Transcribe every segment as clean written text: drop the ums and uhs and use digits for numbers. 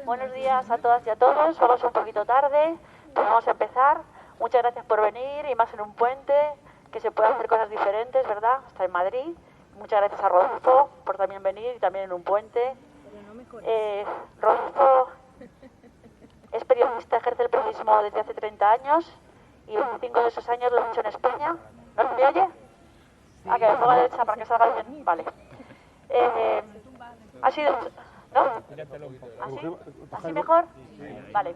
Buenos días a todas y a todos. Vamos un poquito tarde, pero vamos a empezar. Muchas gracias por venir, y más en un puente, que se puede hacer cosas diferentes, ¿verdad? Está en Madrid. Muchas gracias a Rodolfo por también venir, y también en un puente. Rodolfo es periodista, ejerce el periodismo desde hace 30 años, y 25 de esos años lo ha hecho en España. ¿No se me oye? Ah, que me ponga a la derecha para que salga bien. Vale. Ha sido... ¿No? ¿Así mejor? Vale.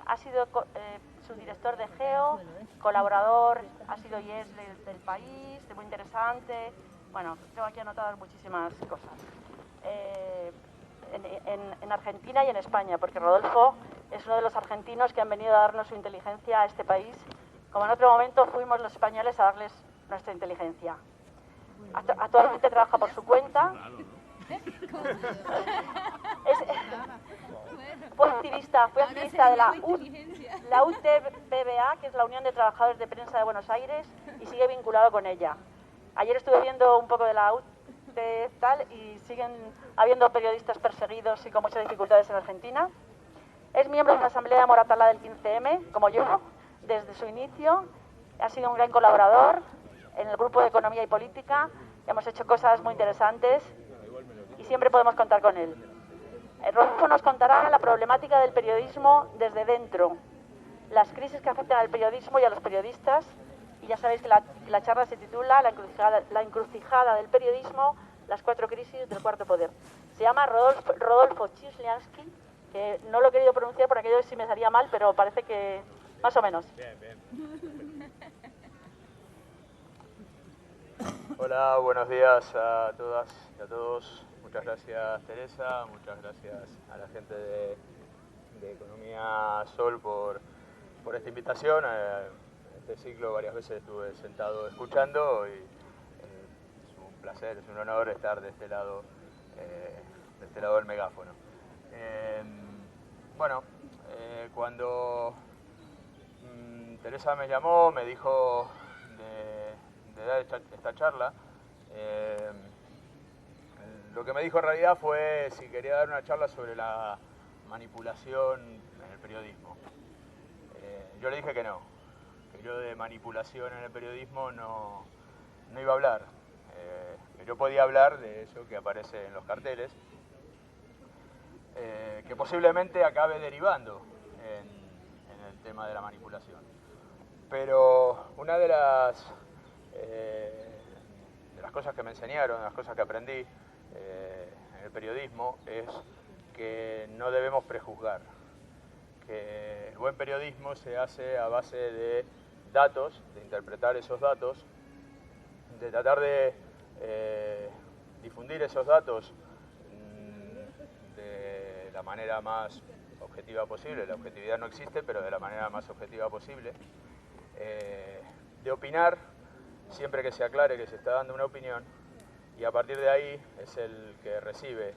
Ha sido subdirector de Geo, colaborador, ha sido IES del País, de Muy Interesante. Bueno, tengo aquí anotadas muchísimas cosas. En Argentina y en España, porque Rodolfo es uno de los argentinos que han venido a darnos su inteligencia a este país, como en otro momento fuimos los españoles a darles nuestra inteligencia. Actualmente trabaja por su cuenta. Fue activista de la UTPBA, que es la Unión de Trabajadores de Prensa de Buenos Aires, y sigue vinculado con ella. Ayer estuve viendo un poco de la UT tal, y siguen habiendo periodistas perseguidos y con muchas dificultades en Argentina. Es miembro de la Asamblea de Moratala del 15M, como yo, desde su inicio. Ha sido un gran colaborador en el grupo de Economía y Política. Hemos hecho cosas muy interesantes y siempre podemos contar con él. Rodolfo nos contará la problemática del periodismo desde dentro, las crisis que afectan al periodismo y a los periodistas, y ya sabéis que la charla se titula La encrucijada del periodismo, las 4 crisis del cuarto poder. Se llama Rodolfo Chisliansky, que no lo he querido pronunciar por aquello si me salía mal, pero parece que más o menos. Bien. Hola, buenos días a todas y a todos. Muchas gracias, Teresa, muchas gracias a la gente de Economía Sol por esta invitación. Este ciclo varias veces estuve sentado escuchando y es un placer, es un honor estar de este lado del megáfono. Cuando Teresa me llamó, me dijo de dar esta charla, lo que me dijo en realidad fue si quería dar una charla sobre la manipulación en el periodismo. Yo le dije que no, que yo de manipulación en el periodismo no iba a hablar, que yo podía hablar de eso que aparece en los carteles, que posiblemente acabe derivando en el tema de la manipulación. Pero una de las cosas que me enseñaron, de las cosas que aprendí en el periodismo, es que no debemos prejuzgar, que el buen periodismo se hace a base de datos, de interpretar esos datos, de tratar de difundir esos datos de la manera más objetiva posible. La objetividad no existe, pero de la manera más objetiva posible, de opinar siempre que se aclare que se está dando una opinión, y a partir de ahí es el que recibe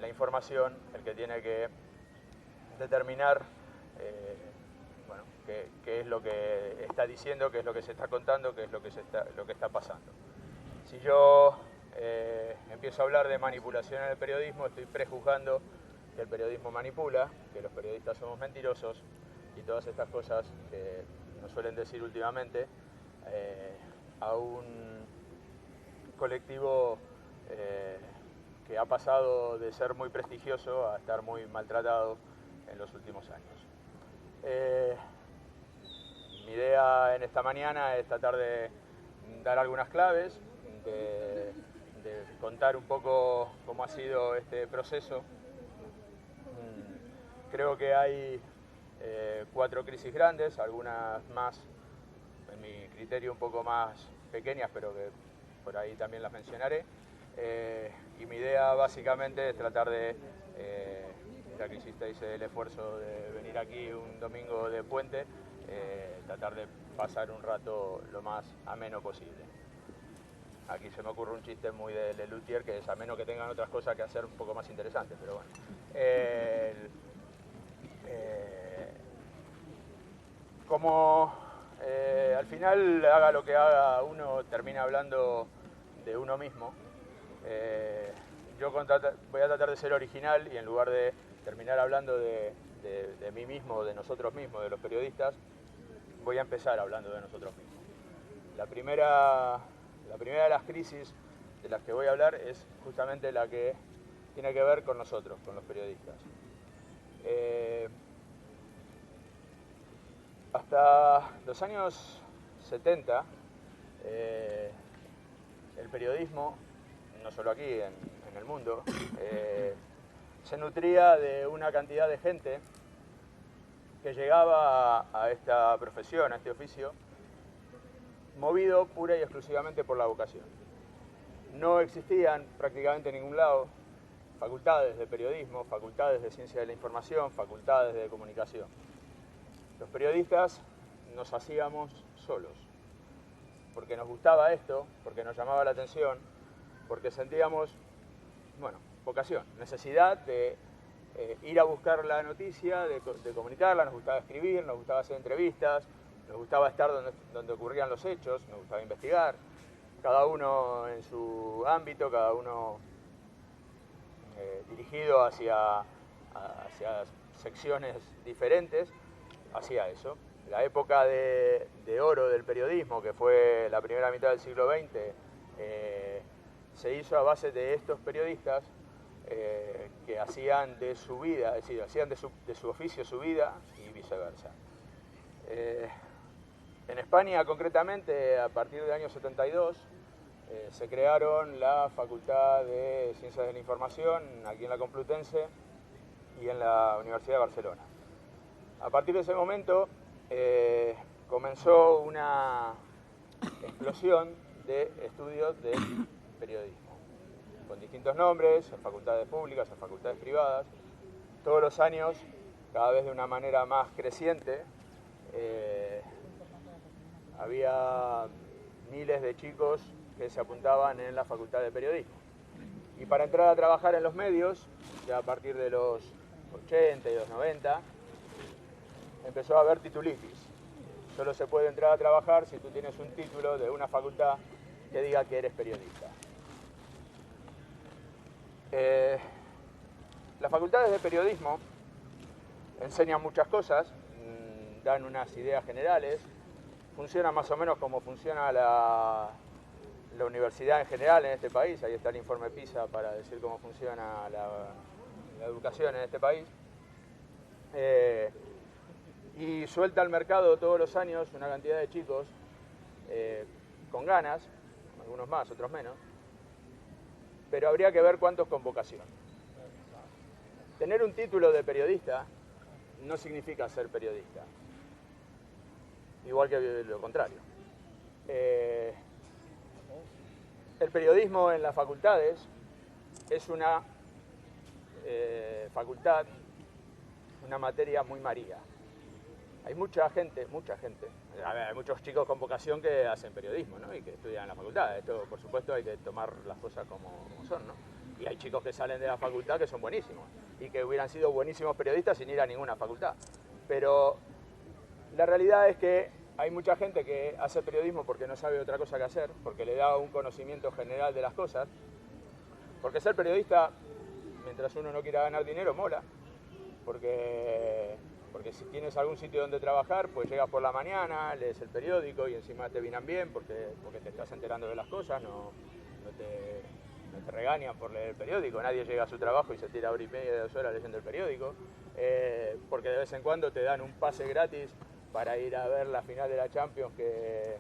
la información, el que tiene que determinar qué es lo que está diciendo, qué es lo que se está contando, qué es lo que está pasando. Si yo empiezo a hablar de manipulación en el periodismo, estoy prejuzgando que el periodismo manipula, que los periodistas somos mentirosos y todas estas cosas que nos suelen decir últimamente a un colectivo que ha pasado de ser muy prestigioso a estar muy maltratado en los últimos años. Mi idea en esta mañana es tratar de dar algunas claves, de contar un poco cómo ha sido este proceso. Creo que hay 4 crisis grandes, algunas más, en mi criterio, un poco más pequeñas, pero que por ahí también las mencionaré. Y mi idea básicamente es tratar de, ya que hice el esfuerzo de venir aquí un domingo de puente, tratar de pasar un rato lo más ameno posible. Aquí se me ocurre un chiste muy de Lelutier, que es a menos que tengan otras cosas que hacer un poco más interesantes, pero bueno. Como al final, haga lo que haga, uno termina hablando de uno mismo. yo voy a tratar de ser original y en lugar de terminar hablando de mí mismo, de nosotros mismos, de los periodistas, voy a empezar hablando de nosotros mismos. La primera de las crisis de las que voy a hablar es justamente la que tiene que ver con nosotros, con los periodistas. Hasta los años 70, el periodismo, no solo aquí, en el mundo, se nutría de una cantidad de gente que llegaba a esta profesión, a este oficio, movido pura y exclusivamente por la vocación. No existían prácticamente en ningún lado facultades de periodismo, facultades de ciencia de la información, facultades de comunicación. Los periodistas nos hacíamos solos, porque nos gustaba esto, porque nos llamaba la atención, porque sentíamos, bueno, vocación, necesidad de ir a buscar la noticia, de comunicarla, nos gustaba escribir, nos gustaba hacer entrevistas, nos gustaba estar donde ocurrían los hechos, nos gustaba investigar, cada uno en su ámbito, cada uno dirigido hacia secciones diferentes, hacía eso. La época de oro del periodismo, que fue la primera mitad del siglo XX, se hizo a base de estos periodistas que hacían de su vida, es decir, hacían de su oficio su vida y viceversa. En España, concretamente, a partir del año 72, se crearon la Facultad de Ciencias de la Información, aquí en la Complutense y en la Universidad de Barcelona. A partir de ese momento comenzó una explosión de estudios de periodismo, con distintos nombres, en facultades públicas, en facultades privadas. Todos los años, cada vez de una manera más creciente, había miles de chicos que se apuntaban en la Facultad de Periodismo. Y para entrar a trabajar en los medios, ya a partir de los 80 y los 90, empezó a haber titulitis. Solo se puede entrar a trabajar si tú tienes un título de una facultad que diga que eres periodista. Las facultades de periodismo enseñan muchas cosas, dan unas ideas generales, funcionan más o menos como funciona la universidad en general en este país. Ahí está el informe PISA para decir cómo funciona la educación en este país. Y suelta al mercado todos los años una cantidad de chicos con ganas, algunos más, otros menos, pero habría que ver cuántos con vocación. Tener un título de periodista no significa ser periodista, igual que lo contrario. El periodismo en las facultades es una facultad, una materia muy María. Hay mucha gente, hay muchos chicos con vocación que hacen periodismo, ¿no? Y que estudian en la facultad. Esto, por supuesto, hay que tomar las cosas como son, ¿no? Y hay chicos que salen de la facultad que son buenísimos y que hubieran sido buenísimos periodistas sin ir a ninguna facultad. Pero la realidad es que hay mucha gente que hace periodismo porque no sabe otra cosa que hacer, porque le da un conocimiento general de las cosas, porque ser periodista, mientras uno no quiera ganar dinero, mola, porque si tienes algún sitio donde trabajar, pues llegas por la mañana, lees el periódico y encima te vienen bien porque te estás enterando de las cosas, no te regañan por leer el periódico, nadie llega a su trabajo y se tira hora y media, 2 horas leyendo el periódico, porque de vez en cuando te dan un pase gratis para ir a ver la final de la Champions que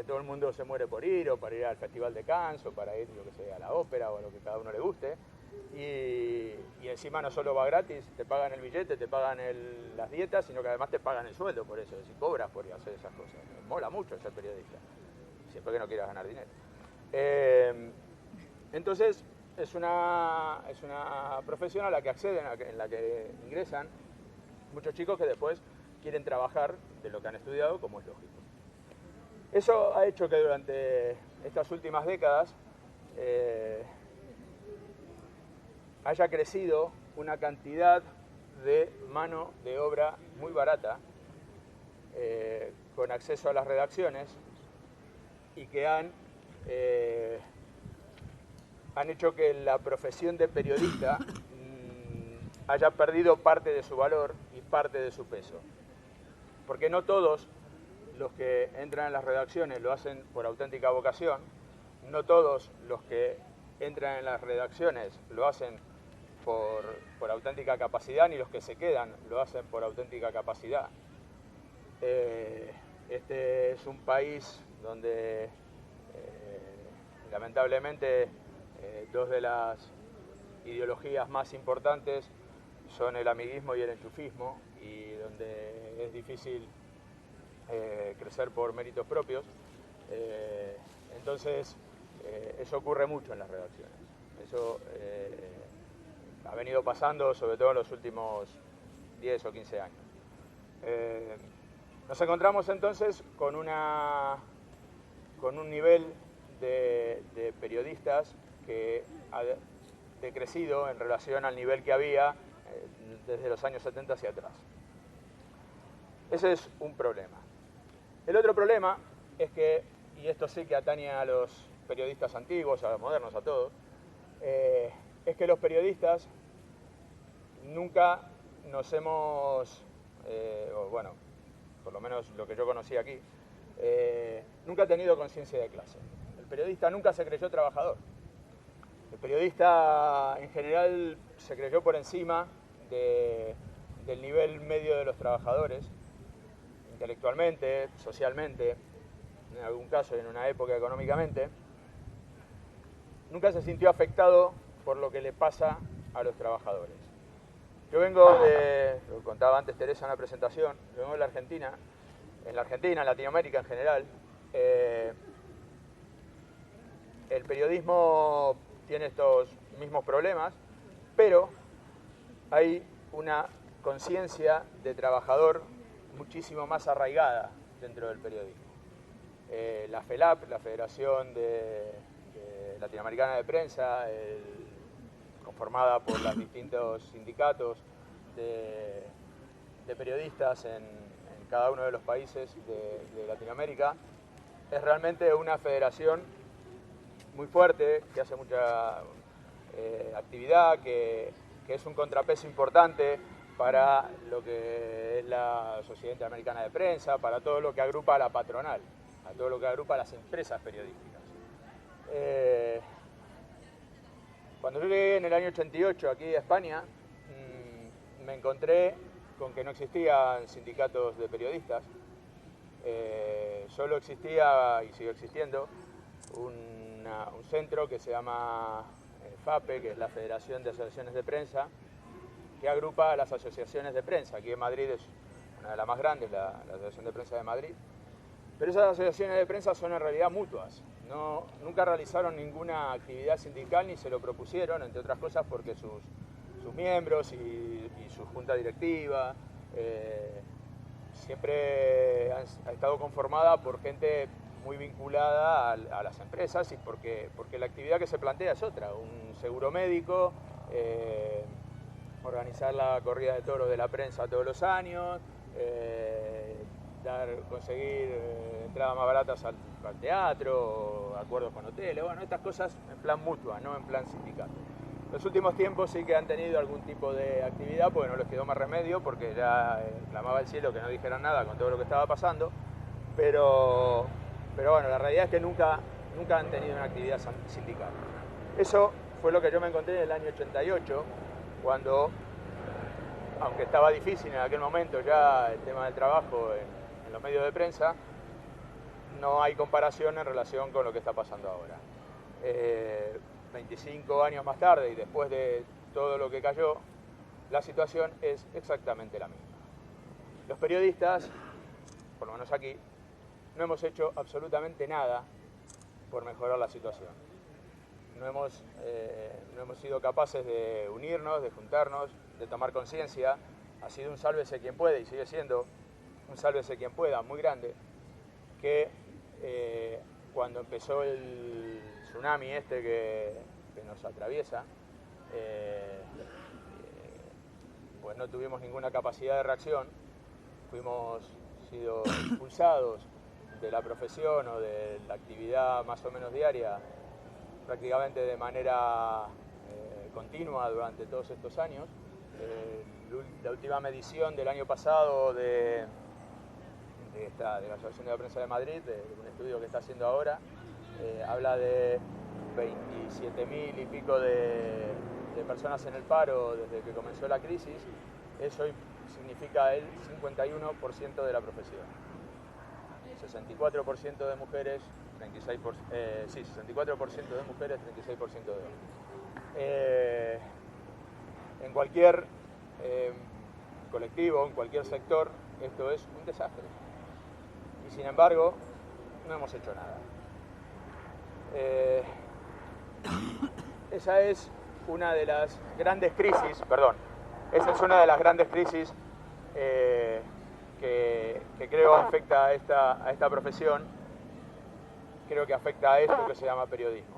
todo el mundo se muere por ir, o para ir al Festival de Cannes, o para ir, yo que sé, a la ópera o a lo que cada uno le guste. Y encima no solo va gratis, te pagan el billete, te pagan las dietas, sino que además te pagan el sueldo por eso, si cobras por hacer esas cosas. Mola mucho ser periodista, siempre que no quieras ganar dinero. Entonces es una profesión a la que acceden, en la que ingresan muchos chicos que después quieren trabajar de lo que han estudiado, como es lógico. Eso ha hecho que durante estas últimas décadas haya crecido una cantidad de mano de obra muy barata, con acceso a las redacciones, y que han han hecho que la profesión de periodista haya perdido parte de su valor y parte de su peso. Porque no todos los que entran en las redacciones lo hacen por auténtica vocación, no todos los que entran en las redacciones lo hacen por auténtica capacidad, ni los que se quedan lo hacen por auténtica capacidad. Este es un país donde lamentablemente dos de las ideologías más importantes son el amiguismo y el enchufismo, y donde es difícil crecer por méritos propios. Entonces, eso ocurre mucho en las redacciones. Eso ha venido pasando sobre todo en los últimos 10 o 15 años. Nos encontramos entonces con un nivel de periodistas que ha decrecido en relación al nivel que había desde los años 70 hacia atrás. Ese es un problema. El otro problema es que, y esto sí que atañe a los periodistas antiguos, a los modernos, a todos, es que los periodistas nunca nos hemos, bueno, por lo menos lo que yo conocí aquí, nunca ha tenido conciencia de clase. El periodista nunca se creyó trabajador. El periodista en general se creyó por encima del nivel medio de los trabajadores, intelectualmente, socialmente, en algún caso y en una época económicamente. Nunca se sintió afectado por lo que le pasa a los trabajadores. Yo vengo de, lo contaba antes Teresa en la presentación, yo vengo de la Argentina, en Latinoamérica en general. El periodismo tiene estos mismos problemas, pero hay una conciencia de trabajador muchísimo más arraigada dentro del periodismo. La FELAP, la Federación Latinoamericana de Prensa, conformada por los distintos sindicatos de periodistas en cada uno de los países de Latinoamérica, es realmente una federación muy fuerte, que hace mucha actividad, que es un contrapeso importante para lo que es la Sociedad Interamericana de Prensa, para todo lo que agrupa a la patronal, a todo lo que agrupa a las empresas periodísticas. Cuando yo llegué en el año 88 aquí a España, me encontré con que no existían sindicatos de periodistas, solo existía, y sigue existiendo, un centro que se llama FAPE, que es la Federación de Asociaciones de Prensa, que agrupa a las asociaciones de prensa. Aquí en Madrid es una de las más grandes, la Asociación de Prensa de Madrid. Pero esas asociaciones de prensa son en realidad mutuas. Nunca realizaron ninguna actividad sindical ni se lo propusieron, entre otras cosas porque sus miembros y su junta directiva siempre ha estado conformada por gente muy vinculada a las empresas, y porque la actividad que se plantea es otra: un seguro médico, organizar la corrida de toros de la prensa todos los años, conseguir entradas más baratas al teatro, acuerdos con hoteles, bueno, estas cosas en plan mutua, no en plan sindicato. Los últimos tiempos sí que han tenido algún tipo de actividad, porque no les quedó más remedio, porque ya clamaba el cielo que no dijeran nada con todo lo que estaba pasando, pero bueno, la realidad es que nunca han tenido una actividad sindical. Eso fue lo que yo me encontré en el año 88, cuando, aunque estaba difícil en aquel momento ya el tema del trabajo en los medios de prensa, no hay comparación en relación con lo que está pasando ahora. 25 años más tarde y después de todo lo que cayó, la situación es exactamente la misma. Los periodistas, por lo menos aquí, no hemos hecho absolutamente nada por mejorar la situación. No hemos sido capaces de unirnos, de juntarnos, de tomar conciencia. Ha sido un sálvese quien puede, y sigue siendo un sálvese quien pueda muy grande, que cuando empezó el tsunami este que nos atraviesa, pues no tuvimos ninguna capacidad de reacción, fuimos sido expulsados de la profesión o de la actividad más o menos diaria prácticamente de manera continua durante todos estos años. La última medición del año pasado de la Asociación de la Prensa de Madrid, de un estudio que está haciendo ahora, habla de 27.000 y pico de personas en el paro desde que comenzó la crisis. Eso significa el 51% de la profesión. 64% de mujeres, 64% de mujeres, 36% de hombres. En cualquier colectivo, en cualquier sector, esto es un desastre. Y sin embargo, no hemos hecho nada. Esa es una de las grandes crisis, que creo afecta a esta profesión, creo que afecta a esto que se llama periodismo.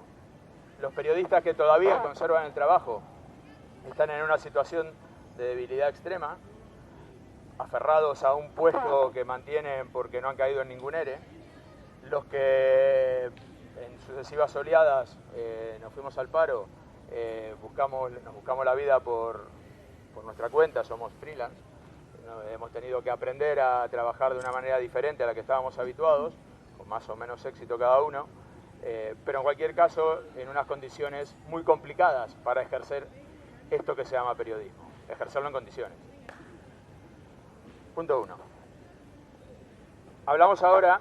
Los periodistas que todavía conservan el trabajo están en una situación de debilidad extrema, aferrados a un puesto que mantienen porque no han caído en ningún ERE. Los que en sucesivas oleadas nos fuimos al paro, nos buscamos la vida por nuestra cuenta, somos freelance, hemos tenido que aprender a trabajar de una manera diferente a la que estábamos habituados, con más o menos éxito cada uno, pero en cualquier caso en unas condiciones muy complicadas para ejercer esto que se llama periodismo, ejercerlo en condiciones. Punto 1. Hablamos ahora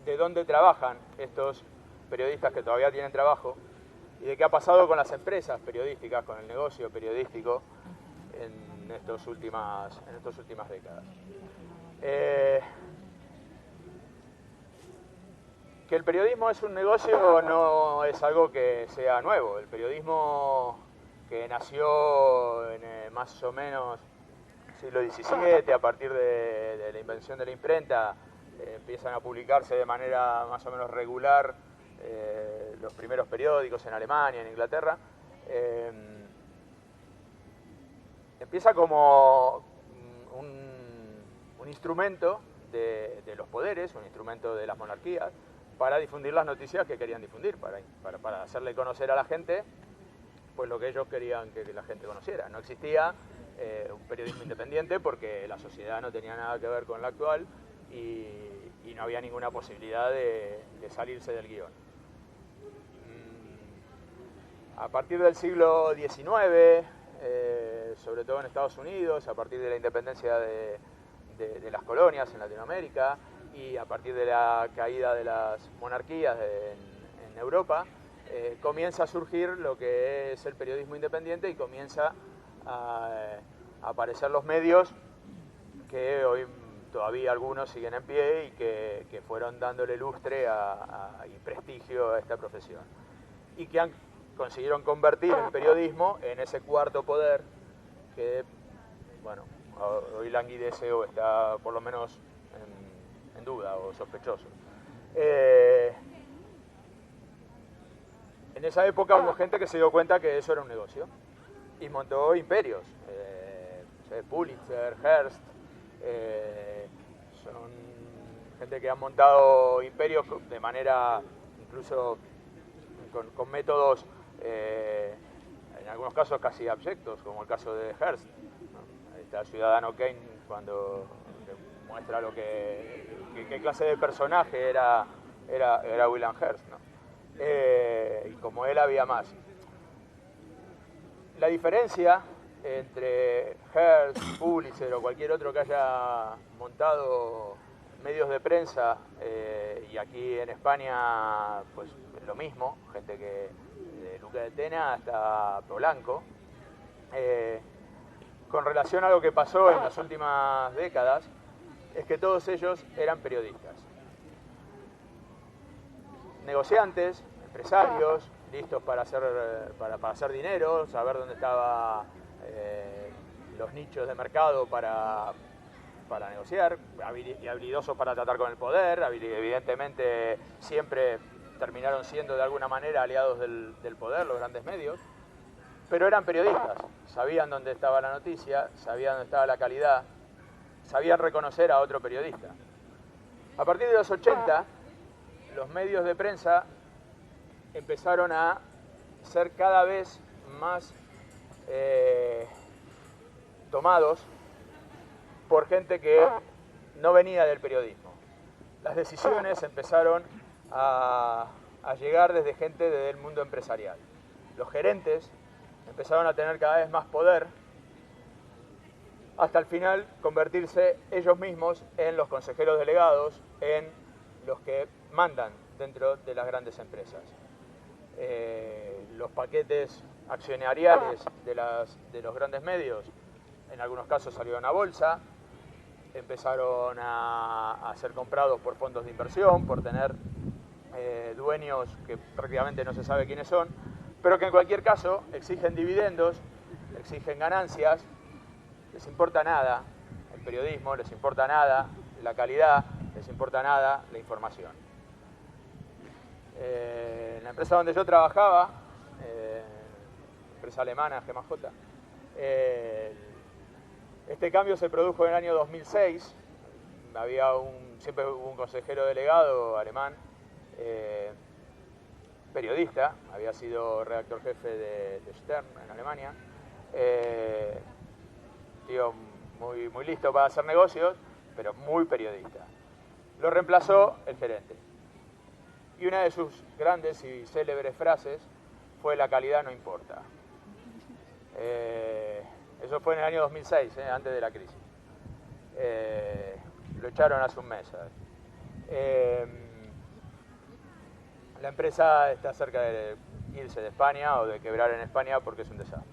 de dónde trabajan estos periodistas que todavía tienen trabajo y de qué ha pasado con las empresas periodísticas, con el negocio periodístico en estas últimas décadas. Que el periodismo es un negocio no es algo que sea nuevo. El periodismo que nació en más o menos siglo XVII, a partir de la invención de la imprenta, empiezan a publicarse de manera más o menos regular los primeros periódicos en Alemania, en Inglaterra. Empieza como un instrumento de los poderes, un instrumento de las monarquías, para difundir las noticias que querían difundir, para hacerle conocer a la gente pues lo que ellos querían que la gente conociera. No existía un periodismo independiente porque la sociedad no tenía nada que ver con la actual y no había ninguna posibilidad de salirse del guión. A partir del siglo XIX, sobre todo en Estados Unidos, a partir de la independencia de las colonias en Latinoamérica y a partir de la caída de las monarquías en Europa, comienza a surgir lo que es el periodismo independiente y comienza a aparecer los medios que hoy todavía algunos siguen en pie y que fueron dándole lustre y prestigio a esta profesión y que consiguieron convertir el periodismo en ese cuarto poder que, bueno, hoy languidece o está por lo menos en duda o sospechoso. En esa época hubo gente que se dio cuenta que eso era un negocio y montó imperios. Pulitzer, Hearst, son gente que han montado imperios de manera incluso con métodos en algunos casos casi abyectos, como el caso de Hearst, ¿no? Ahí está el ciudadano Kane cuando muestra qué clase de personaje era William Hearst, ¿no? Y como él había más. La diferencia entre Hearst, Pulitzer o cualquier otro que haya montado medios de prensa, y aquí en España pues lo mismo, gente que de Luca de Tena hasta Polanco, con relación a lo que pasó en las últimas décadas, es que todos ellos eran periodistas. Negociantes, empresarios, listos para hacer dinero, saber dónde estaban los nichos de mercado para negociar, y habilidosos para tratar con el poder. Evidentemente siempre terminaron siendo de alguna manera aliados del poder, los grandes medios, pero eran periodistas, sabían dónde estaba la noticia, sabían dónde estaba la calidad, sabían reconocer a otro periodista. A partir de los 80, los medios de prensa empezaron a ser cada vez más tomados por gente que no venía del periodismo. Las decisiones empezaron a llegar desde gente del mundo empresarial. Los gerentes empezaron a tener cada vez más poder hasta el final convertirse ellos mismos en los consejeros delegados, en los que mandan dentro de las grandes empresas. Los paquetes accionariales de los grandes medios, en algunos casos salieron a bolsa, empezaron a ser comprados por fondos de inversión, por tener dueños que prácticamente no se sabe quiénes son, pero que en cualquier caso exigen dividendos, exigen ganancias, les importa nada el periodismo, les importa nada la calidad, les importa nada la información. En la empresa donde yo trabajaba, empresa alemana, GMJ, este cambio se produjo en el año 2006. Siempre hubo un consejero delegado alemán, periodista, había sido redactor jefe de Stern en Alemania, tío muy listo para hacer negocios, pero muy periodista. Lo reemplazó el gerente. Y una de sus grandes y célebres frases fue: la calidad no importa. Eso fue en el año 2006, antes de la crisis. Lo echaron hace un mes. La empresa está cerca de irse de España o de quebrar en España porque es un desastre.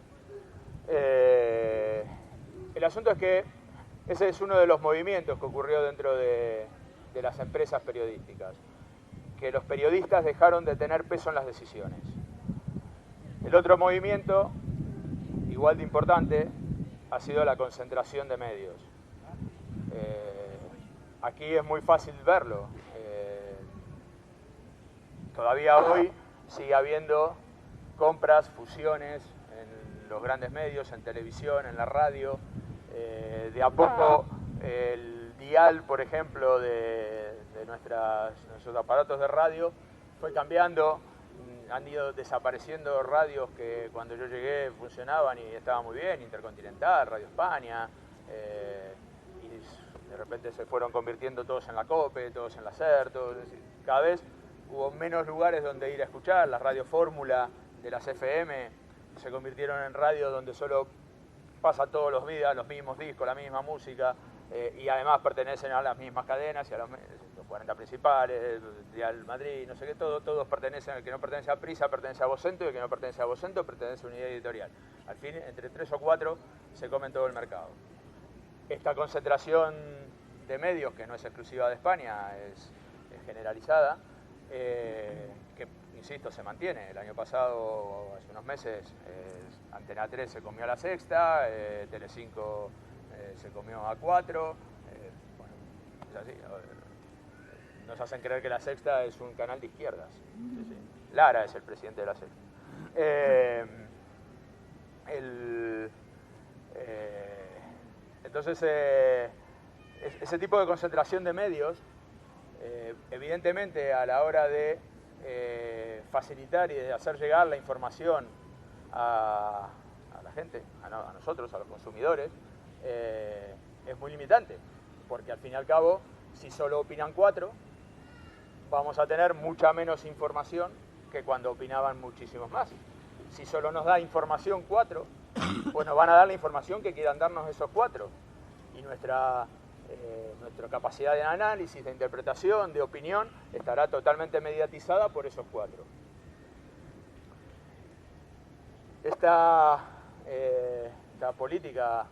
El asunto es que ese es uno de los movimientos que ocurrió dentro de las empresas periodísticas, que los periodistas dejaron de tener peso en las decisiones. El otro movimiento, igual de importante, ha sido la concentración de medios. Aquí es muy fácil verlo. Todavía hoy sigue habiendo compras, fusiones en los grandes medios, en televisión, en la radio. De a poco el dial, por ejemplo, de nuestros aparatos de radio fue cambiando. Han ido desapareciendo radios que cuando yo llegué funcionaban y estaban muy bien, Intercontinental, Radio España, y de repente se fueron convirtiendo todos en la COPE, todos en la SER, cada vez hubo menos lugares donde ir a escuchar. Las radios fórmula de las FM se convirtieron en radios donde solo pasa todos los días los mismos discos, la misma música, y además pertenecen a las mismas cadenas y a los 40 principales, Dial Madrid, no sé qué, todos pertenecen. El que no pertenece a Prisa pertenece a Vocento, y el que no pertenece a Vocento pertenece a Unidad Editorial. Al fin, entre 3 o 4 se comen todo el mercado. Esta concentración de medios, que no es exclusiva de España, es generalizada, que, insisto, se mantiene. El año pasado, hace unos meses, Antena 3 se comió a La Sexta, Telecinco se comió a 4, bueno, es así. Nos hacen creer que La Sexta es un canal de izquierdas. Sí, sí. Lara es el presidente de La Sexta. Entonces, ese tipo de concentración de medios, evidentemente, a la hora de facilitar y de hacer llegar la información a la gente, a nosotros, a los consumidores, es muy limitante, porque al fin y al cabo, si solo opinan 4, vamos a tener mucha menos información que cuando opinaban muchísimos más. Si solo nos da información 4, pues nos van a dar la información que quieran darnos esos 4. Y nuestra capacidad de análisis, de interpretación, de opinión, estará totalmente mediatizada por esos 4. Esta política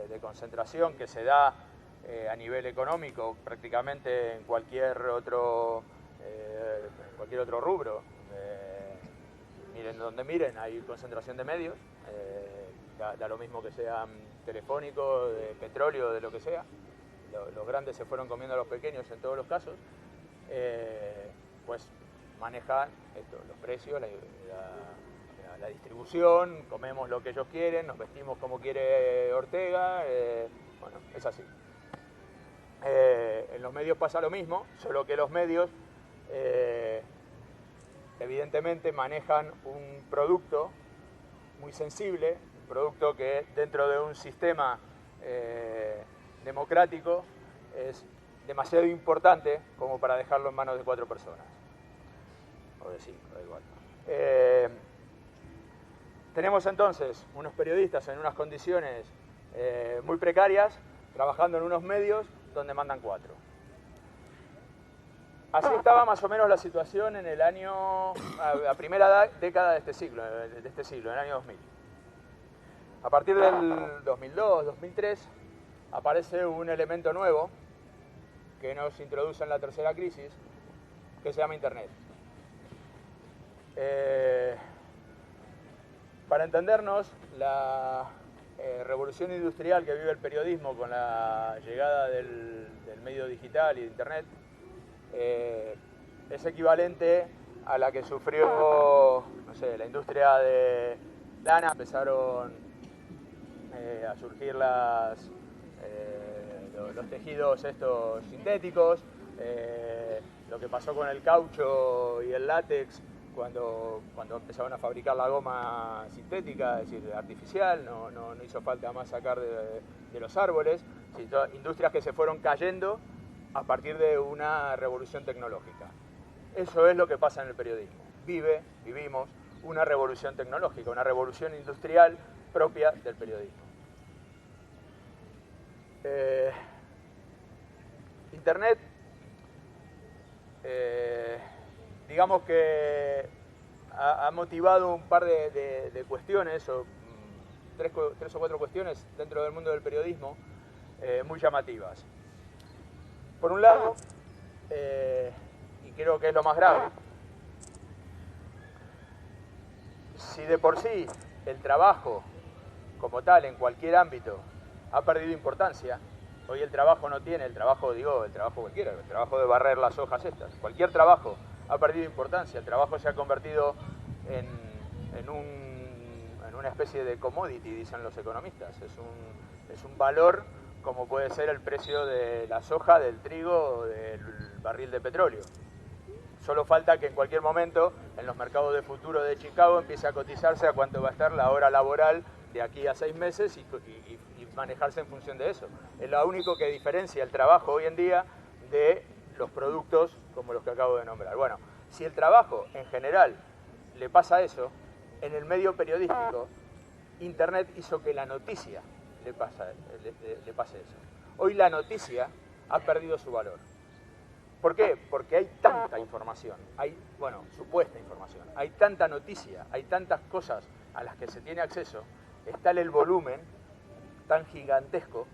de concentración que se da a nivel económico prácticamente en cualquier otro rubro, miren donde miren, hay concentración de medios, da lo mismo que sean telefónicos, de petróleo, de lo que sea. Los grandes se fueron comiendo a los pequeños en todos los casos, pues manejan los precios, la distribución, comemos lo que ellos quieren, nos vestimos como quiere Ortega, bueno, es así. En los medios pasa lo mismo, solo que los medios evidentemente manejan un producto muy sensible, un producto que dentro de un sistema democrático es demasiado importante como para dejarlo en manos de 4 personas. O de 5, da igual. Tenemos entonces unos periodistas en unas condiciones muy precarias, trabajando en unos medios donde mandan 4. Así estaba más o menos la situación en el año, la primera década de este siglo, en el año 2000. A partir del 2002, 2003, aparece un elemento nuevo que nos introduce en la tercera crisis, que se llama Internet. Para entendernos, la revolución industrial que vive el periodismo con la llegada del medio digital y de Internet es equivalente a la que sufrió, no sé, la industria de lana. Empezaron a surgir los tejidos estos sintéticos, lo que pasó con el caucho y el látex cuando empezaron a fabricar la goma sintética, es decir, artificial, no hizo falta más sacar de los árboles, industrias que se fueron cayendo a partir de una revolución tecnológica. Eso es lo que pasa en el periodismo. Vivimos una revolución tecnológica, una revolución industrial propia del periodismo. Internet, digamos que ha motivado un par de cuestiones, o tres o cuatro cuestiones dentro del mundo del periodismo muy llamativas. Por un lado, y creo que es lo más grave, si de por sí el trabajo como tal en cualquier ámbito ha perdido importancia, hoy el trabajo no tiene, el trabajo cualquiera, el trabajo de barrer las hojas estas, cualquier trabajo ha perdido importancia, el trabajo se ha convertido en una especie de commodity, dicen los economistas, es un valor como puede ser el precio de la soja, del trigo o del barril de petróleo. Solo falta que en cualquier momento en los mercados de futuro de Chicago empiece a cotizarse a cuánto va a estar la hora laboral de aquí a 6 meses y manejarse en función de eso. Es lo único que diferencia el trabajo hoy en día de los productos como los que acabo de nombrar. Bueno, si el trabajo en general le pasa eso, en el medio periodístico, Internet hizo que la noticia le pase eso. Hoy la noticia ha perdido su valor. ¿Por qué? Porque hay tanta información, supuesta información, hay tanta noticia, hay tantas cosas a las que se tiene acceso, es tal el volumen tan gigantesco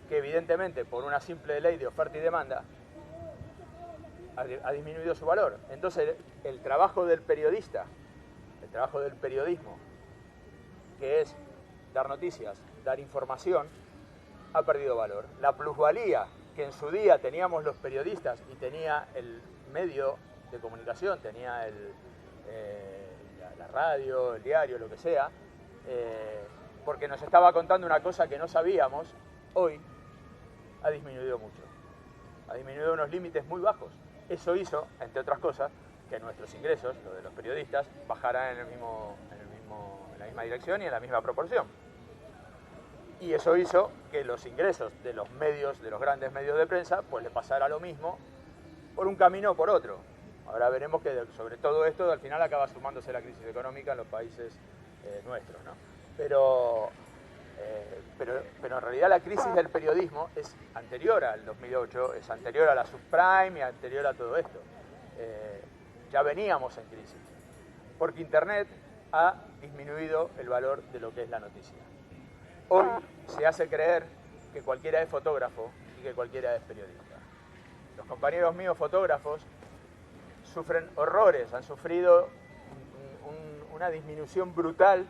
que evidentemente por una simple ley de oferta y demanda ha disminuido su valor. Entonces el trabajo del periodista, el trabajo del periodismo, que es dar noticias, dar información, ha perdido valor. La plusvalía que en su día teníamos los periodistas y tenía el medio de comunicación, tenía la radio, el diario, lo que sea, porque nos estaba contando una cosa que no sabíamos, hoy ha disminuido mucho. Ha disminuido a unos límites muy bajos. Eso hizo, entre otras cosas, que nuestros ingresos, los de los periodistas, bajaran en la misma dirección y en la misma proporción. Y eso hizo que los ingresos de los medios, de los grandes medios de prensa, pues le pasara lo mismo por un camino o por otro. Ahora veremos que sobre todo esto al final acaba sumándose la crisis económica en los países nuestros, ¿no? Pero en realidad la crisis del periodismo es anterior al 2008, es anterior a la subprime y anterior a todo esto. Ya veníamos en crisis, porque Internet ha disminuido el valor de lo que es la noticia. Hoy se hace creer que cualquiera es fotógrafo y que cualquiera es periodista. Los compañeros míos fotógrafos sufren horrores, han sufrido una disminución brutal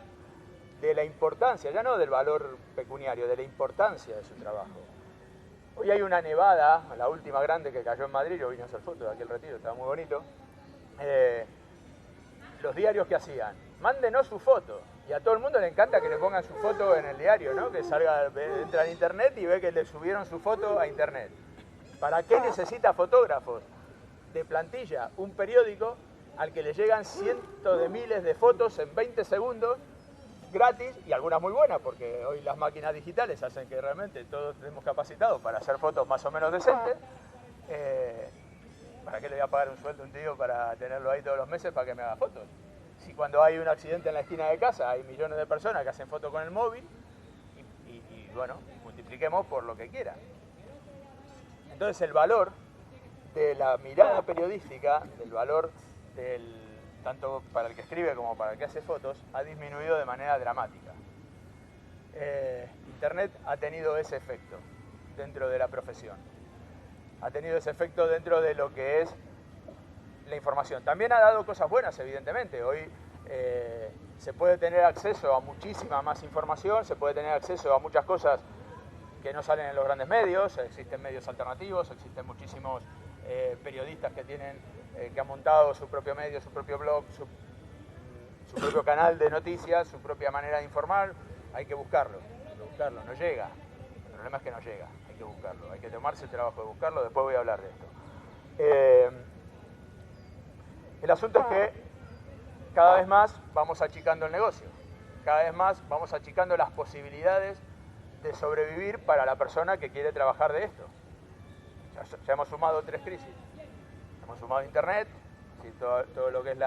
de la importancia, ya no del valor pecuniario, de la importancia de su trabajo. Hoy hay una nevada, la última grande que cayó en Madrid, yo vine a hacer fotos de aquel retiro, estaba muy bonito. Los diarios que hacían, mándenos su foto. Y a todo el mundo le encanta que le pongan su foto en el diario, ¿no? Que salga, entra en internet y ve que le subieron su foto a internet. ¿Para qué necesita fotógrafos de plantilla un periódico al que le llegan cientos de miles de fotos en 20 segundos, gratis, y algunas muy buenas, porque hoy las máquinas digitales hacen que realmente todos estemos capacitados para hacer fotos más o menos decentes. ¿Para qué le voy a pagar un sueldo a un tío para tenerlo ahí todos los meses para que me haga fotos? Si cuando hay un accidente en la esquina de casa hay millones de personas que hacen fotos con el móvil, y bueno, multipliquemos por lo que quieran. Entonces el valor de la mirada periodística, del valor tanto para el que escribe como para el que hace fotos, ha disminuido de manera dramática. Internet ha tenido ese efecto dentro de la profesión. Ha tenido ese efecto dentro de lo que es la información. También ha dado cosas buenas, evidentemente. Hoy se puede tener acceso a muchísima más información, se puede tener acceso a muchas cosas que no salen en los grandes medios, existen medios alternativos, existen muchísimos periodistas que han montado su propio medio, su propio blog, su propio canal de noticias, su propia manera de informar. Hay que buscarlo, no llega. El problema es que no llega, hay que buscarlo, hay que tomarse el trabajo de buscarlo, después voy a hablar de esto. El asunto es que cada vez más vamos achicando el negocio, cada vez más vamos achicando las posibilidades de sobrevivir para la persona que quiere trabajar de esto. Ya hemos sumado 3 crisis. Hemos sumado Internet, ¿sí? todo lo que es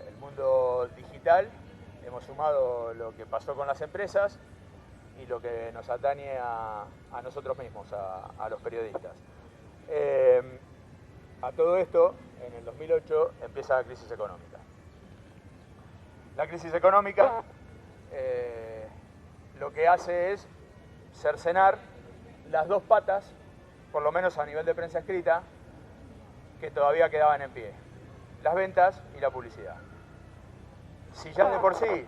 el mundo digital, hemos sumado lo que pasó con las empresas y lo que nos atañe a nosotros mismos, a los periodistas. A todo esto, en el 2008 empieza la crisis económica. La crisis económica lo que hace es cercenar las 2 patas, por lo menos a nivel de prensa escrita, que todavía quedaban en pie: las ventas y la publicidad. Si ya de por sí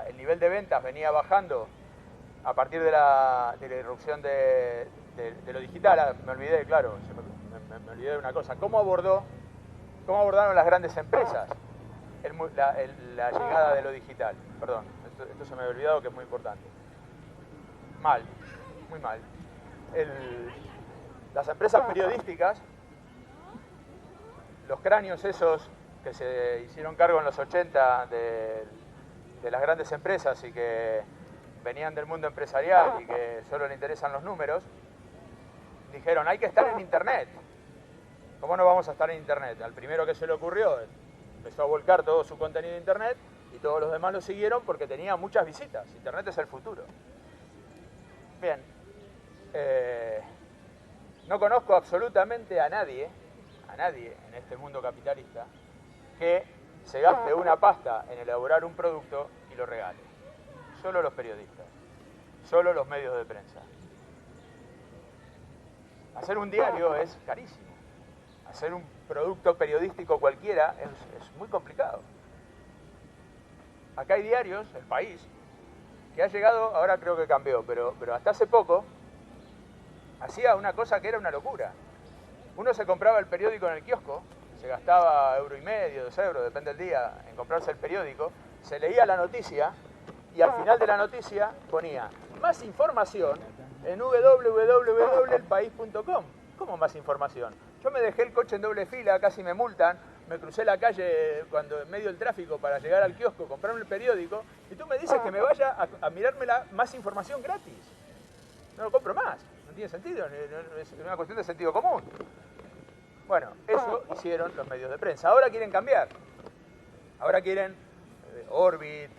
el nivel de ventas venía bajando a partir de la irrupción de lo digital, me olvidé, claro, me olvidé de una cosa: ¿cómo abordaron las grandes empresas la llegada de lo digital? Perdón, esto se me había olvidado, que es muy importante. Mal, muy mal. Las empresas periodísticas, los cráneos esos que se hicieron cargo en los 80 de las grandes empresas y que venían del mundo empresarial y que solo le interesan los números, dijeron: hay que estar en Internet. ¿Cómo no vamos a estar en Internet? Al primero que se le ocurrió empezó a volcar todo su contenido en Internet, y todos los demás lo siguieron porque tenía muchas visitas. Internet es el futuro. Bien, no conozco absolutamente a nadie en este mundo capitalista que se gaste una pasta en elaborar un producto y lo regale. Solo los periodistas, solo los medios de prensa. Hacer un diario es carísimo. Hacer un producto periodístico cualquiera es muy complicado. Acá hay diarios, El País, que ha llegado, ahora creo que cambió, pero hasta hace poco hacía una cosa que era una locura. Uno se compraba el periódico en el kiosco, se gastaba €1,50, €2, depende del día, en comprarse el periódico, se leía la noticia y al final de la noticia ponía: más información en www.elpaís.com. ¿Cómo más información? Yo me dejé el coche en doble fila, casi me multan, me crucé la calle cuando en medio del tráfico para llegar al kiosco, comprarme el periódico, y tú me dices que me vaya a mirarme más información gratis. No lo compro más, no tiene sentido, es una cuestión de sentido común. Bueno, eso hicieron los medios de prensa. Ahora quieren cambiar. Ahora quieren Orbit,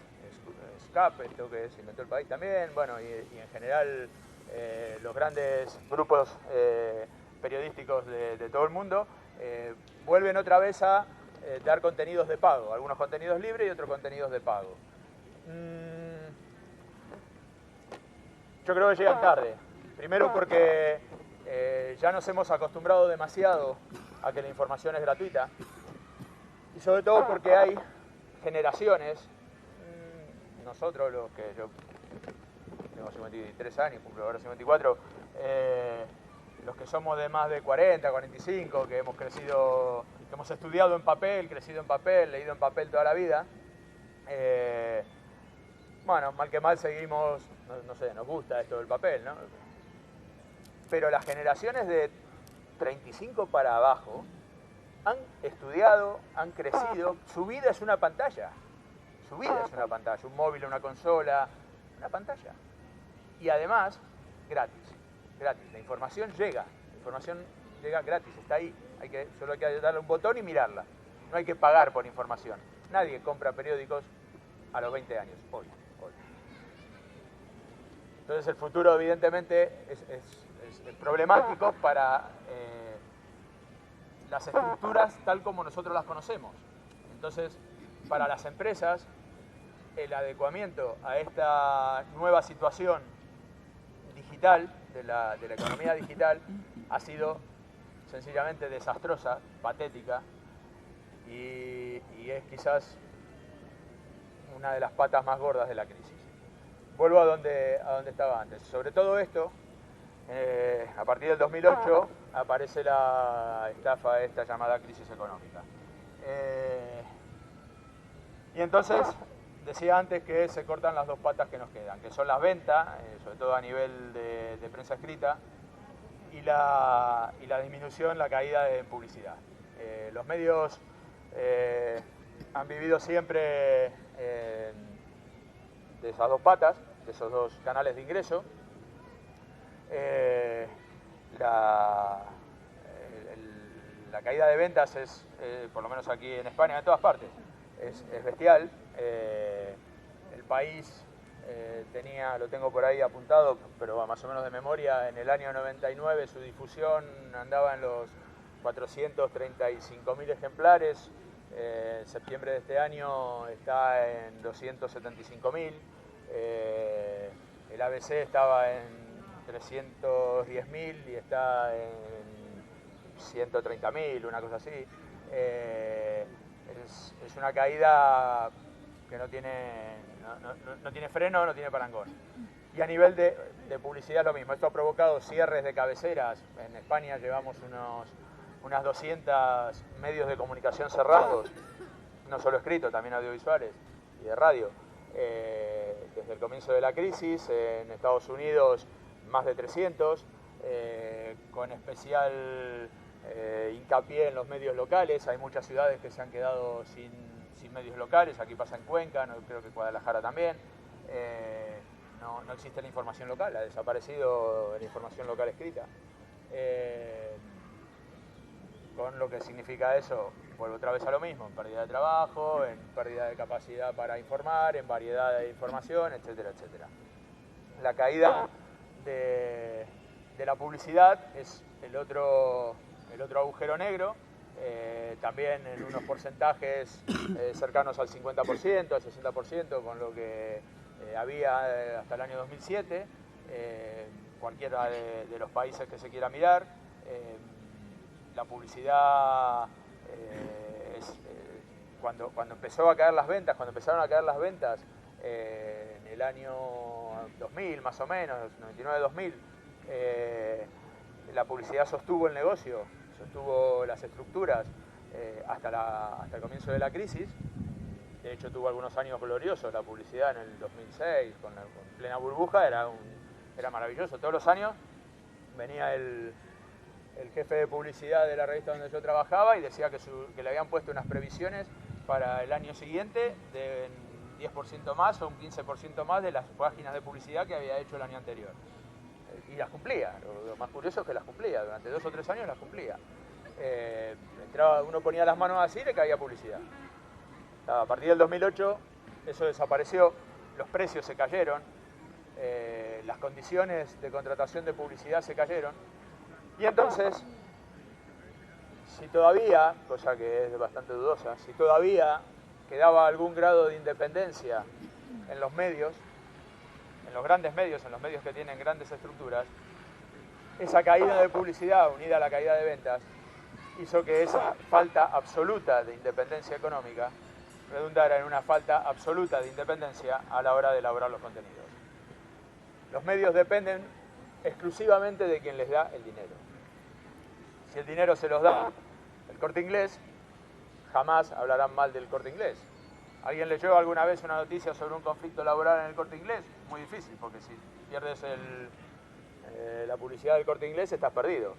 SCAP, esto que se inventó El País también, bueno, y en general los grandes grupos periodísticos de todo el mundo vuelven otra vez a dar contenidos de pago, algunos contenidos libres y otros contenidos de pago. Yo creo que llegan tarde. Primero porque ya nos hemos acostumbrado demasiado a que la información es gratuita, y sobre todo porque hay generaciones, nosotros los que yo tengo 53 años, cumplo ahora 54, los que somos de más de 40, 45, que hemos crecido, que hemos estudiado en papel, crecido en papel, leído en papel toda la vida, bueno, mal que mal seguimos, no sé, nos gusta esto del papel, ¿no? Pero las generaciones de 35 para abajo han estudiado, han crecido, su vida es una pantalla. Su vida es una pantalla, un móvil, una consola, una pantalla. Y además, gratis. La información llega gratis, está ahí. Solo hay que darle un botón y mirarla. No hay que pagar por información. Nadie compra periódicos a los 20 años, hoy. Entonces el futuro evidentemente es problemático para las estructuras tal como nosotros las conocemos. Entonces, para las empresas, el adecuamiento a esta nueva situación digital, de la economía digital, ha sido sencillamente desastrosa, patética, y es quizás una de las patas más gordas de la crisis. Vuelvo a donde estaba antes. Sobre todo esto, a partir del 2008 aparece la estafa esta llamada crisis económica. Y entonces decía antes que se cortan las dos patas que nos quedan, que son las ventas, sobre todo a nivel de prensa escrita, y la disminución, la caída de publicidad. Los medios han vivido siempre de esas dos patas, de esos dos canales de ingreso. La caída de ventas es, por lo menos aquí en España, en todas partes, es bestial. El país lo tengo por ahí apuntado, pero más o menos de memoria, en el año 99 su difusión andaba en los 435.000 ejemplares. En septiembre de este año está en 275.000. El ABC estaba en 310.000 y está en 130.000, una cosa así. Es una caída que no tiene freno, no tiene parangón. Y a nivel de publicidad lo mismo. Esto ha provocado cierres de cabeceras. En España llevamos unas 200 medios de comunicación cerrados, no solo escritos, también audiovisuales y de radio. Desde el comienzo de la crisis, en Estados Unidos más de 300, con especial hincapié en los medios locales. Hay muchas ciudades que se han quedado sin medios locales, aquí pasa en Cuenca, creo que Guadalajara también. No existe la información local, ha desaparecido la información local escrita. Con lo que significa eso, vuelvo otra vez a lo mismo, en pérdida de trabajo, en pérdida de capacidad para informar, en variedad de información, etcétera, etcétera. La caída de la publicidad es el otro agujero negro, también en unos porcentajes cercanos al 50%, al 60%, con lo que había hasta el año 2007, cualquiera de los países que se quiera mirar. La publicidad, cuando empezaron a caer las ventas, en el año 2000 más o menos, 99-2000, la publicidad sostuvo el negocio, sostuvo las estructuras hasta el comienzo de la crisis. De hecho tuvo algunos años gloriosos la publicidad en el 2006, con plena burbuja, era maravilloso. Todos los años venía el jefe de publicidad de la revista donde yo trabajaba y decía que le habían puesto unas previsiones para el año siguiente de un 10% más o un 15% más de las páginas de publicidad que había hecho el año anterior. Y las cumplía, lo más curioso es que las cumplía, durante 2 o 3 años las cumplía. Uno ponía las manos así y le caía publicidad. A partir del 2008 eso desapareció, los precios se cayeron, las condiciones de contratación de publicidad se cayeron. Y entonces, si todavía, cosa que es bastante dudosa, si todavía quedaba algún grado de independencia en los medios, en los grandes medios, en los medios que tienen grandes estructuras, esa caída de publicidad unida a la caída de ventas hizo que esa falta absoluta de independencia económica redundara en una falta absoluta de independencia a la hora de elaborar los contenidos. Los medios dependen exclusivamente de quien les da el dinero. Si el dinero se los da el Corte Inglés, jamás hablarán mal del Corte Inglés. ¿Alguien leyó alguna vez una noticia sobre un conflicto laboral en el Corte Inglés? Muy difícil, porque si pierdes la publicidad del Corte Inglés estás perdido.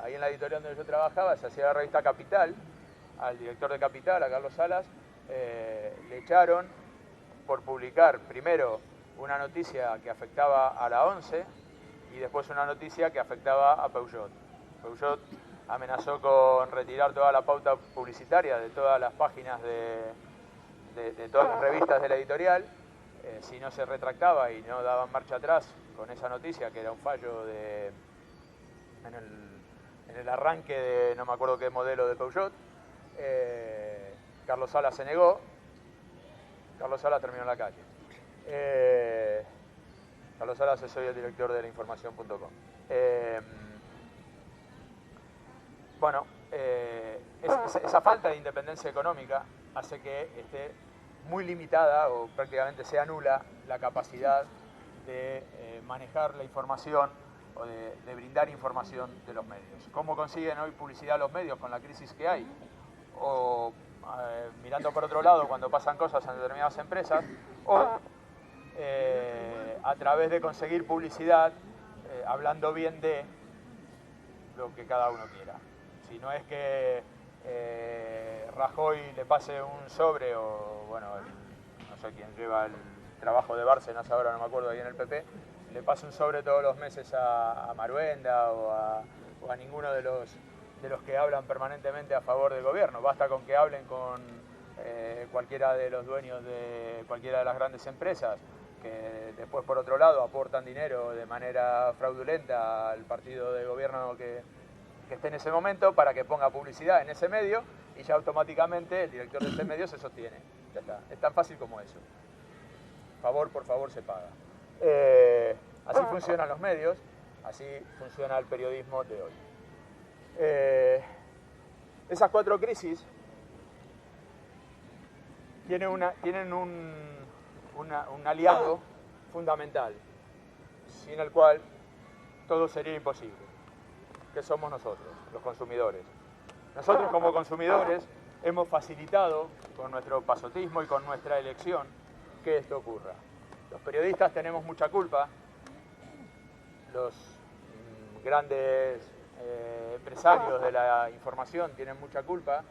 ahí en la editorial donde yo trabajaba, se hacía la revista Capital, al director de Capital, a Carlos Salas, le echaron por publicar primero una noticia que afectaba a la ONCE y después una noticia que afectaba a Peugeot. Peugeot amenazó con retirar toda la pauta publicitaria de todas las páginas de todas las revistas de la editorial, si no se retractaba y no daban marcha atrás con esa noticia, que era un fallo en el arranque de no me acuerdo qué modelo de Peugeot. Carlos Salas se negó, Carlos Salas terminó en la calle. Carlos Salas es hoy el director de lainformación.com. Bueno, esa falta de independencia económica hace que esté muy limitada o prácticamente sea nula la capacidad de manejar la información o de brindar información de los medios. ¿Cómo consiguen hoy publicidad los medios con la crisis que hay? O mirando por otro lado cuando pasan cosas en determinadas empresas, o a través de conseguir publicidad hablando bien de lo que cada uno quiera. Si no es que Rajoy le pase un sobre o, bueno, no sé quién lleva el trabajo de Bárcenas ahora, no me acuerdo, ahí en el PP, le pase un sobre todos los meses a Maruenda o a ninguno de los que hablan permanentemente a favor del gobierno. Basta con que hablen con cualquiera de los dueños de cualquiera de las grandes empresas, que después por otro lado aportan dinero de manera fraudulenta al partido de gobierno que esté en ese momento para que ponga publicidad en ese medio y ya automáticamente el director de ese medio se sostiene. Ya está. Es tan fácil como eso. Favor por favor se paga. Así funcionan los medios, así funciona el periodismo de hoy. Esas cuatro crisis tienen un aliado fundamental, sin el cual todo sería imposible, que somos nosotros, los consumidores. Nosotros como consumidores hemos facilitado con nuestro pasotismo y con nuestra elección que esto ocurra. Los periodistas tenemos mucha culpa, los grandes empresarios de la información tienen mucha culpa,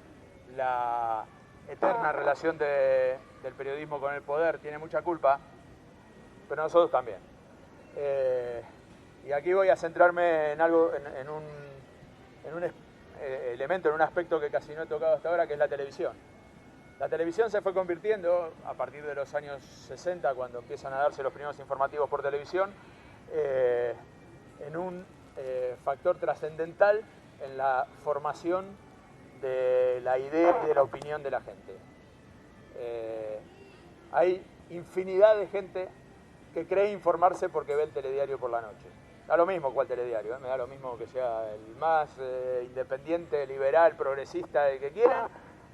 la eterna relación del periodismo con el poder tiene mucha culpa, pero nosotros también. Y aquí voy a centrarme en algo, en un elemento, en un aspecto que casi no he tocado hasta ahora, que es la televisión. La televisión se fue convirtiendo, a partir de los años 60, cuando empiezan a darse los primeros informativos por televisión, en un factor trascendental en la formación de la idea y de la opinión de la gente. Hay infinidad de gente que cree informarse porque ve el telediario por la noche. Da lo mismo cuál telediario, me da lo mismo que sea el más independiente, liberal, progresista, el que quieran,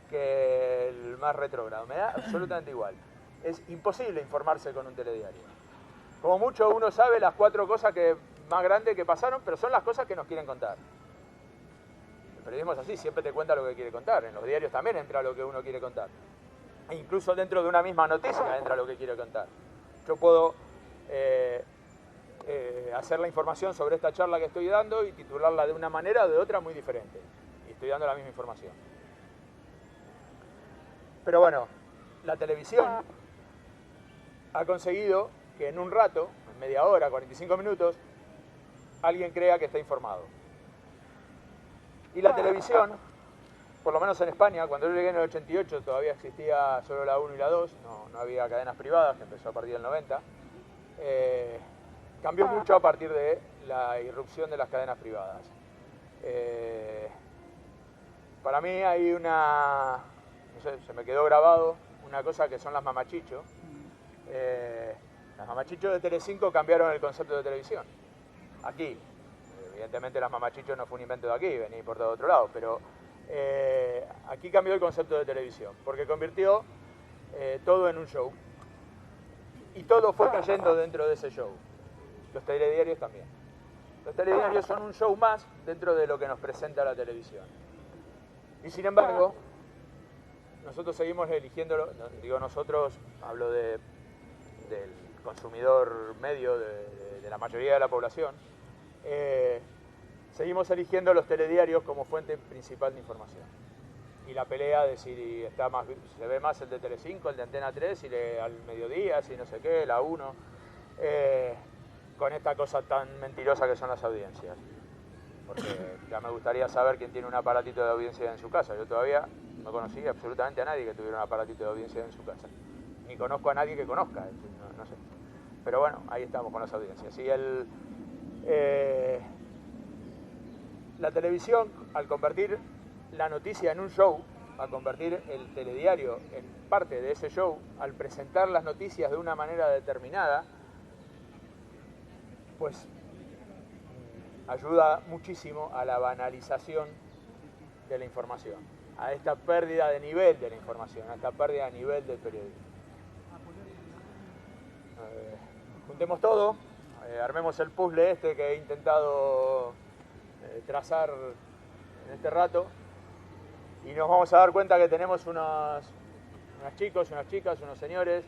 que el más retrógrado. Me da absolutamente igual. Es imposible informarse con un telediario. Como mucho uno sabe las cuatro cosas más grandes que pasaron, pero son las cosas que nos quieren contar. El periodismo es así, siempre te cuenta lo que quiere contar. En los diarios también entra lo que uno quiere contar. E incluso dentro de una misma noticia entra lo que quiere contar. Yo puedo hacer la información sobre esta charla que estoy dando y titularla de una manera o de otra muy diferente. Y estoy dando la misma información. Pero bueno, la televisión ha conseguido que en un rato, en media hora, 45 minutos, alguien crea que está informado. Y la televisión, por lo menos en España, cuando yo llegué en el 88 todavía existía solo la 1 y la 2, no había cadenas privadas, que empezó a partir del 90. Cambió mucho a partir de la irrupción de las cadenas privadas. Para mí hay no sé, se me quedó grabado una cosa que son las mamachicho. Las mamachichos de Telecinco cambiaron el concepto de televisión. Aquí, evidentemente las mamachichos no fue un invento de aquí, vení por todo otro lado, pero aquí cambió el concepto de televisión, porque convirtió todo en un show. Y todo fue cayendo dentro de ese show. Los telediarios también. Los telediarios son un show más dentro de lo que nos presenta la televisión. Y sin embargo, nosotros seguimos eligiéndolo, digo nosotros, hablo del consumidor medio, de la mayoría de la población, seguimos eligiendo los telediarios como fuente principal de información. Y la pelea de si está más, se ve más el de Telecinco, el de Antena 3, si al mediodía, si no sé qué, la 1, con esta cosa tan mentirosa que son las audiencias. Porque ya me gustaría saber quién tiene un aparatito de audiencia en su casa. Yo todavía no conocí absolutamente a nadie que tuviera un aparatito de audiencia en su casa. Ni conozco a nadie que conozca, no sé. Pero bueno, ahí estamos con las audiencias. Y la televisión, al convertir la noticia en un show, al convertir el telediario en parte de ese show, al presentar las noticias de una manera determinada, pues ayuda muchísimo a la banalización de la información, a esta pérdida de nivel de la información, a esta pérdida de nivel del periodismo. Juntemos todo, armemos el puzzle este que he intentado trazar en este rato y nos vamos a dar cuenta que tenemos unos chicos, unas chicas, unos señores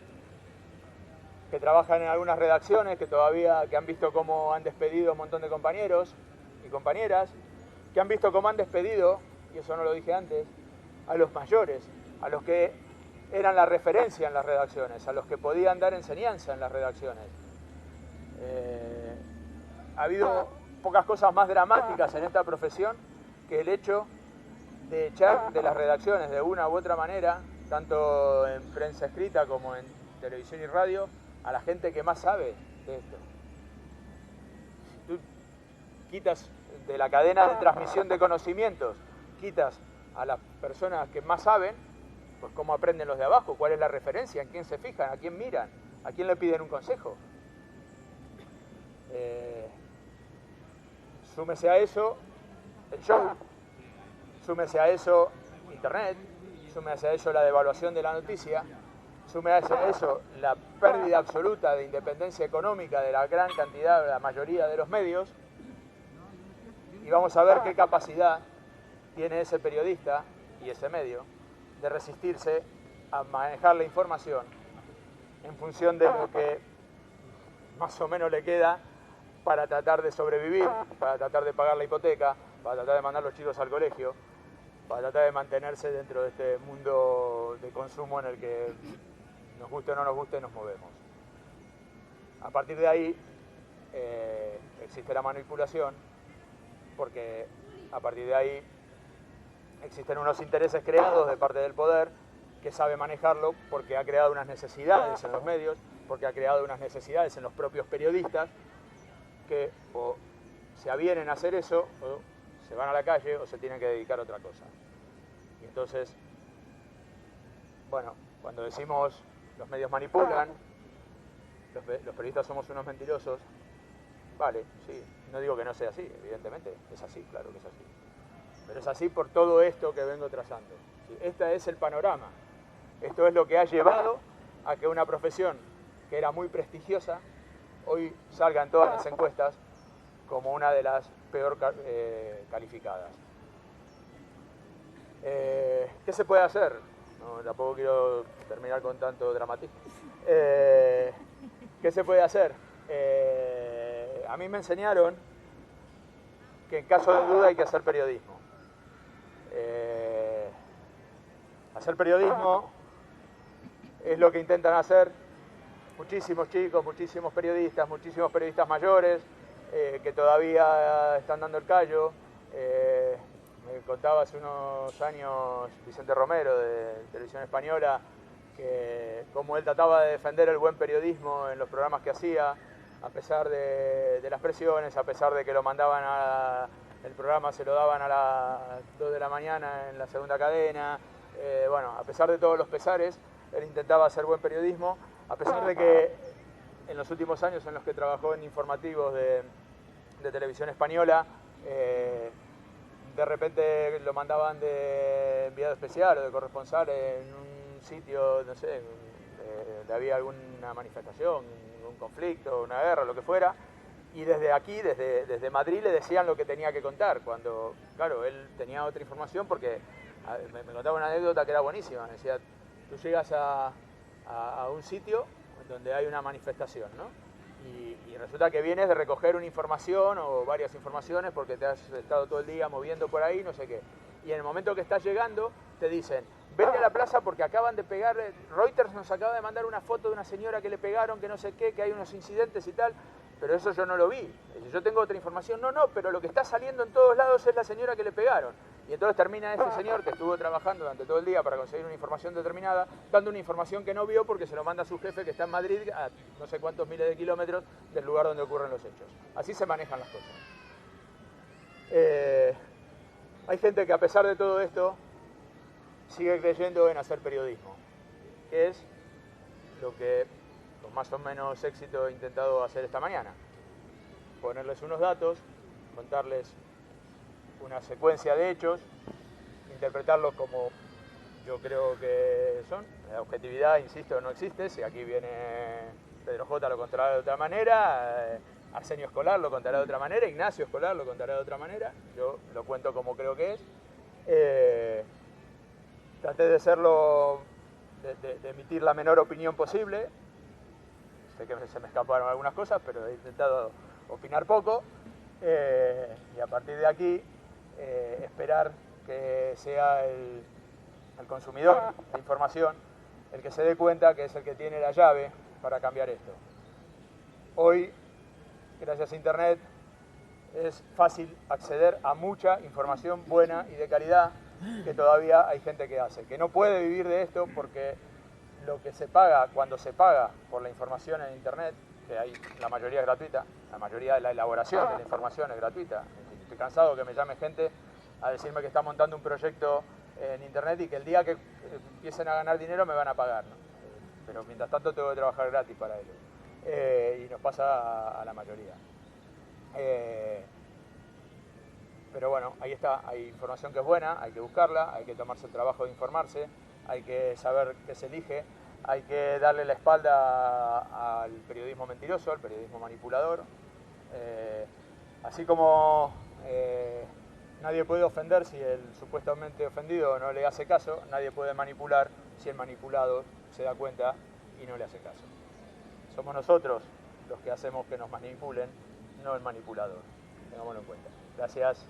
que trabajan en algunas redacciones, que han visto cómo han despedido a un montón de compañeros y compañeras, que han visto cómo han despedido, y eso no lo dije antes, a los mayores, a los que eran la referencia en las redacciones, a los que podían dar enseñanza en las redacciones. Ha habido pocas cosas más dramáticas en esta profesión que el hecho de echar de las redacciones de una u otra manera, tanto en prensa escrita como en televisión y radio, a la gente que más sabe de esto. Si tú quitas de la cadena de transmisión de conocimientos, quitas a las personas que más saben, pues cómo aprenden los de abajo, cuál es la referencia, en quién se fijan, a quién miran, a quién le piden un consejo. Súmese a eso el show, súmese a eso internet, súmese a eso la devaluación de la noticia, súmese a eso la pérdida absoluta de independencia económica de la gran cantidad, de la mayoría de los medios, y vamos a ver qué capacidad tiene ese periodista y ese medio de resistirse a manejar la información en función de lo que más o menos le queda para tratar de sobrevivir, para tratar de pagar la hipoteca, para tratar de mandar a los chicos al colegio, para tratar de mantenerse dentro de este mundo de consumo en el que, nos guste o no nos guste, nos movemos. A partir de ahí existe la manipulación, porque a partir de ahí existen unos intereses creados de parte del poder que sabe manejarlo porque ha creado unas necesidades en los medios, porque ha creado unas necesidades en los propios periodistas que o se avienen a hacer eso, o se van a la calle, o se tienen que dedicar a otra cosa. Y entonces, bueno, cuando decimos los medios manipulan, los periodistas somos unos mentirosos, vale, sí, no digo que no sea así, evidentemente, es así, claro que es así. Pero es así por todo esto que vengo trazando. ¿Sí? Este es el panorama. Esto es lo que ha llevado a que una profesión que era muy prestigiosa, hoy salga en todas las encuestas como una de las peor calificadas. ¿Qué se puede hacer? No, tampoco quiero terminar con tanto dramatismo. ¿Qué se puede hacer? A mí me enseñaron que en caso de duda hay que hacer periodismo. Hacer periodismo es lo que intentan hacer muchísimos chicos, muchísimos periodistas mayores que todavía están dando el callo. Me contaba hace unos años Vicente Romero de Televisión Española que cómo él trataba de defender el buen periodismo en los programas que hacía, a pesar de las presiones, a pesar de que lo mandaban el programa se lo daban a las 2 de la mañana en la segunda cadena. Bueno, a pesar de todos los pesares, él intentaba hacer buen periodismo, a pesar de que en los últimos años en los que trabajó en informativos de Televisión Española, de repente lo mandaban de enviado especial o de corresponsal en un sitio, no sé, donde había alguna manifestación, un conflicto, una guerra, lo que fuera, y desde aquí, desde Madrid, le decían lo que tenía que contar, cuando, claro, él tenía otra información porque me contaba una anécdota que era buenísima. Me decía, tú llegas a un sitio donde hay una manifestación, ¿no? y resulta que vienes de recoger una información o varias informaciones porque te has estado todo el día moviendo por ahí, no sé qué. Y en el momento que estás llegando, te dicen, vete a la plaza porque acaban de pegar, Reuters nos acaba de mandar una foto de una señora que le pegaron, que no sé qué, que hay unos incidentes y tal, pero eso yo no lo vi. Yo tengo otra información, no, pero lo que está saliendo en todos lados es la señora que le pegaron. Y entonces termina este señor que estuvo trabajando durante todo el día para conseguir una información determinada, dando una información que no vio porque se lo manda a su jefe que está en Madrid, a no sé cuántos miles de kilómetros del lugar donde ocurren los hechos. Así se manejan las cosas. Hay gente que a pesar de todo esto sigue creyendo en hacer periodismo, que es lo que con más o menos éxito he intentado hacer esta mañana. Ponerles unos datos, contarles una secuencia de hechos, interpretarlos como yo creo que son. La objetividad, insisto, no existe. Si aquí viene Pedro J lo contará de otra manera, Arsenio Escolar lo contará de otra manera, Ignacio Escolar lo contará de otra manera, yo lo cuento como creo que es. Traté de serlo, de emitir la menor opinión posible. Sé que se me escaparon algunas cosas, pero he intentado opinar poco. Y a partir de aquí, esperar que sea el consumidor de información el que se dé cuenta que es el que tiene la llave para cambiar esto. Hoy, gracias a Internet, es fácil acceder a mucha información buena y de calidad que todavía hay gente que hace, que no puede vivir de esto porque lo que se paga, cuando se paga por la información en Internet, que hay, la mayoría es gratuita, la mayoría de la elaboración de la información es gratuita. Estoy cansado que me llame gente a decirme que está montando un proyecto en Internet y que el día que empiecen a ganar dinero me van a pagar, ¿no? Pero mientras tanto tengo que trabajar gratis para ello. Y nos pasa a la mayoría. Pero bueno, ahí está, hay información que es buena, hay que buscarla, hay que tomarse el trabajo de informarse, hay que saber qué se elige, hay que darle la espalda al periodismo mentiroso, al periodismo manipulador. Así como nadie puede ofender si el supuestamente ofendido no le hace caso, nadie puede manipular si el manipulado se da cuenta y no le hace caso. Somos nosotros los que hacemos que nos manipulen, no el manipulador. Tengámoslo en cuenta. Gracias.